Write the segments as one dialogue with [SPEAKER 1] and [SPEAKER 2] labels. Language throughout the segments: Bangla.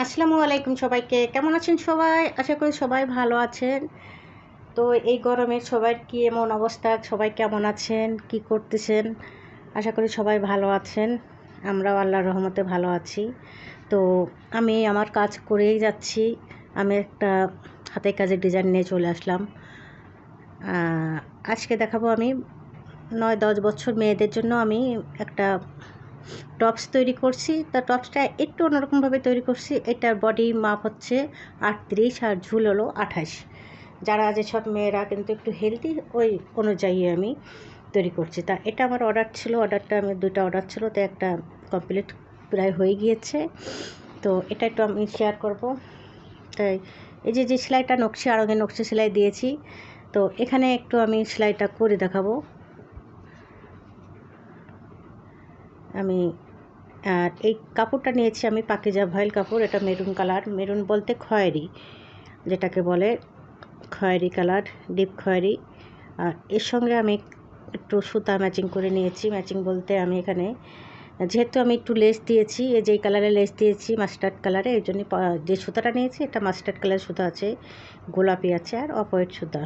[SPEAKER 1] আসসালামু আলাইকুম সবাইকে। কেমন আছেন সবাই? আশা করি সবাই ভালো আছেন। তো এই গরমে সবার কি এমন অবস্থা? সবাই কেমন আছেন? কি করতেছেন? আশা করি সবাই ভালো আছেন। আমরাও আল্লাহর রহমতে ভালো আছি। তো আমি আমার কাজ করেই যাচ্ছি। আমি একটা হাতের কাজের ডিজাইন নিয়ে চলে আসলাম। আজকে দেখাবো আমি 9-10 বছর মেয়েদের জন্য আমি একটা টপস তৈরি করছি। তা টপসটা একটু অন্যরকমভাবে তৈরি করছি। এটার বডি মাপ হচ্ছে 38 আর ঝুল হলো 28। যারা যেসব মেয়েরা কিন্তু একটু হেলদি ওই অনুযায়ী আমি তৈরি করছি। তা এটা আমার অর্ডার ছিল, অর্ডারটা আমি 2টা অর্ডার ছিল, তো একটা কমপ্লিট প্রায় হয়ে গিয়েছে। তো এটা একটু আমি শেয়ার করব। তাই এই যে সেলাইটা নকশি আড়ঙে নকশি সেলাই দিয়েছি, তো এখানে একটু আমি সেলাইটা করে দেখাবো। আমি আর এই কাপড়টা নিয়েছি আমি পাকিজা ভয়েল কাপড়। এটা মেরুন কালার, মেরুন বলতে খয়েরি, যেটাকে বলে খয়েরি কালার, ডিপ খয়েরি। আর এর সঙ্গে আমি একটু সুতা ম্যাচিং করে নিয়েছি। ম্যাচিং বলতে আমি এখানে যেহেতু আমি একটু লেস দিয়েছি, এই যেই কালারের লেস দিয়েছি মাস্টার্ড কালারে, এই জন্য যে সুতাটা নিয়েছি এটা মাস্টার্ড কালারের সুতা আছে, গোলাপি আছে আর অফ হোয়াইট সুতা,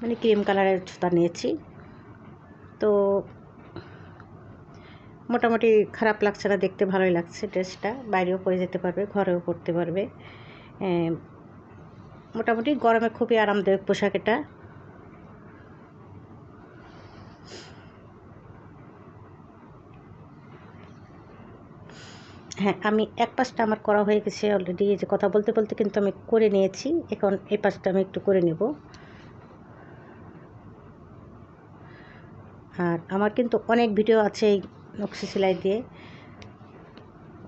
[SPEAKER 1] মানে ক্রিম কালারের সুতা নিয়েছি। তো মোটামুটি খারাপ লাগছে না, দেখতে ভালোই লাগছে। ড্রেসটা বাইরেও পরে যেতে পারবে, ঘরেও পরতে পারবে। মোটামুটি গরমে খুবই আরামদায়ক পোশাক এটা। হ্যাঁ, আমি এক পাশটা আমার করা হয়ে গেছে অলরেডি। এই যে কথা বলতে বলতে কিন্তু আমি করে নিয়েছি। এখন এই পাশটা আমি একটু করে নেব। আর আমার কিন্তু অনেক ভিডিও আছে এই নকশি সেলাই দিয়ে,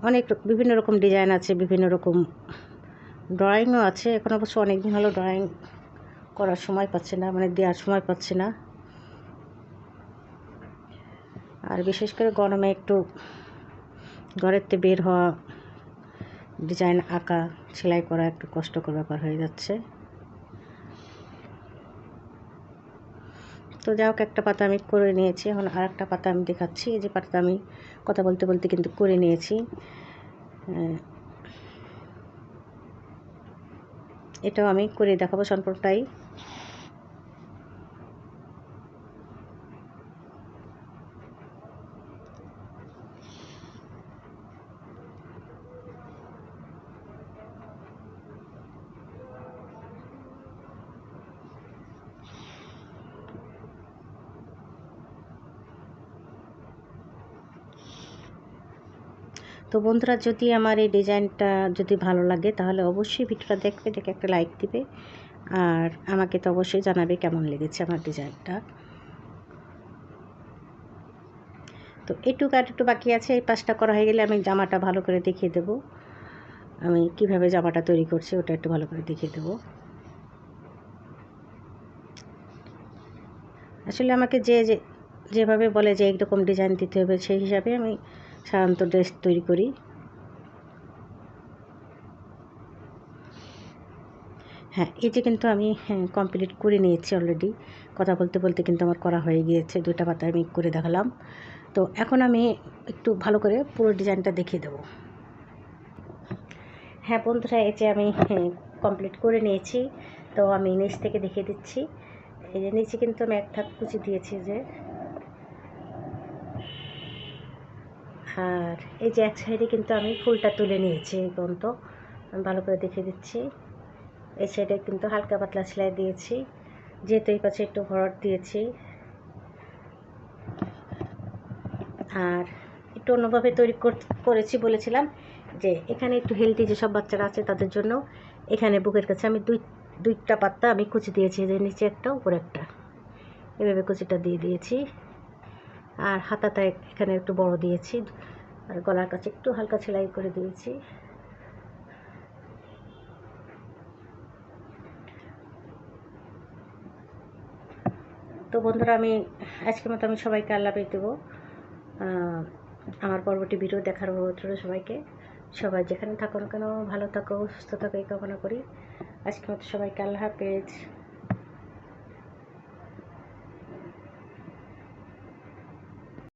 [SPEAKER 1] অনেক বিভিন্ন রকম ডিজাইন আছে, বিভিন্ন রকম ড্রয়িংও আছে। এখন অবশ্য অনেক দিন হলো ড্রয়িং করার সময় পাচ্ছে না, মানে দেওয়ার সময় পাচ্ছে না। আর বিশেষ করে গরমে একটু ঘরেতে বের হওয়া, ডিজাইন আঁকা, সেলাই করা একটু কষ্টকর ব্যাপার হয়ে যাচ্ছে। তো যাই হোক, একটা পাতা আমি করে নিয়েছি। এখন আর একটা পাতা আমি দেখাচ্ছি। এই যে পাতাটা আমি কথা বলতে বলতে কিন্তু করে নিয়েছি। এটাও আমি করে দেখাবো সম্পূর্ণটাই। তো বন্ধুরা, যদি আমার এই ডিজাইনটা যদি ভালো লাগে তাহলে অবশ্যই ভিডিওটা দেখবে, দেখে একটা লাইক দিবে। আর আমাকে তো অবশ্যই জানাবে কেমন লেগেছে আমার ডিজাইনটা। তো এটুকু আর একটু বাকি আছে। এই পাশটা করা হয়ে গেলে আমি জামাটা ভালো করে দেখিয়ে দেব। আমি কিভাবে জামাটা তৈরি করছি ওটা একটু ভালো করে দেখিয়ে দেব। আসলে আমাকে যেভাবে বলে যে এইরকম ডিজাইন দিতে হবে, সেই হিসাবে আমি সাধারণত ড্রেস তৈরি করি। হ্যাঁ, এই যে কিন্তু আমি কমপ্লিট করে নিয়েছি অলরেডি। কথা বলতে বলতে কিন্তু আমার করা হয়ে গিয়েছে। 2টা পাতা আমি করে দেখালাম। তো এখন আমি একটু ভালো করে পুরো ডিজাইনটা দেখিয়ে দেবো। হ্যাঁ বন্ধুরা, এই যে আমি কমপ্লিট করে নিয়েছি। তো আমি নিচ থেকে দেখিয়ে দিচ্ছি। এই যে নিচে কিন্তু আমি এক থাক কুচি দিয়েছি যে, আর এই যে এক সাইডে কিন্তু আমি ফুলটা তুলে নিয়েছি। এই পর্যন্ত আমি ভালো করে দেখিয়ে দিচ্ছি। এই সাইডে কিন্তু হালকা পাতলা সেলাই দিয়েছি, যেহেতু এই পাশে একটু ভরাট দিয়েছি। আর একটু অন্যভাবে তৈরি করেছি বলেছিলাম যে এখানে একটু হেলদি যেসব বাচ্চারা আছে তাদের জন্য এখানে বুকের কাছে আমি দুইটা পাত্তা আমি কুচি দিয়েছি, যে নিচে একটা উপরে একটা, এভাবে কুচিটা দিয়ে দিয়েছি। আর হাতাটা এখানে একটু বড় দিয়েছি, আর গলার কাছে একটু হালকা সেলাই করে দিয়েছি। তো বন্ধুরা, আমি আজকের মতো আমি সবাইকে আল্লাহ হাফেজ দেবো। আমার পরবর্তী ভিডিও দেখার অনুরোধ রইল সবাইকে। সবাই যেখানে থাকো না কেন ভালো থাকো, সুস্থ থাকো এই কামনা করি। আজকের মতো সবাইকে আল্লাহ হাফেজ।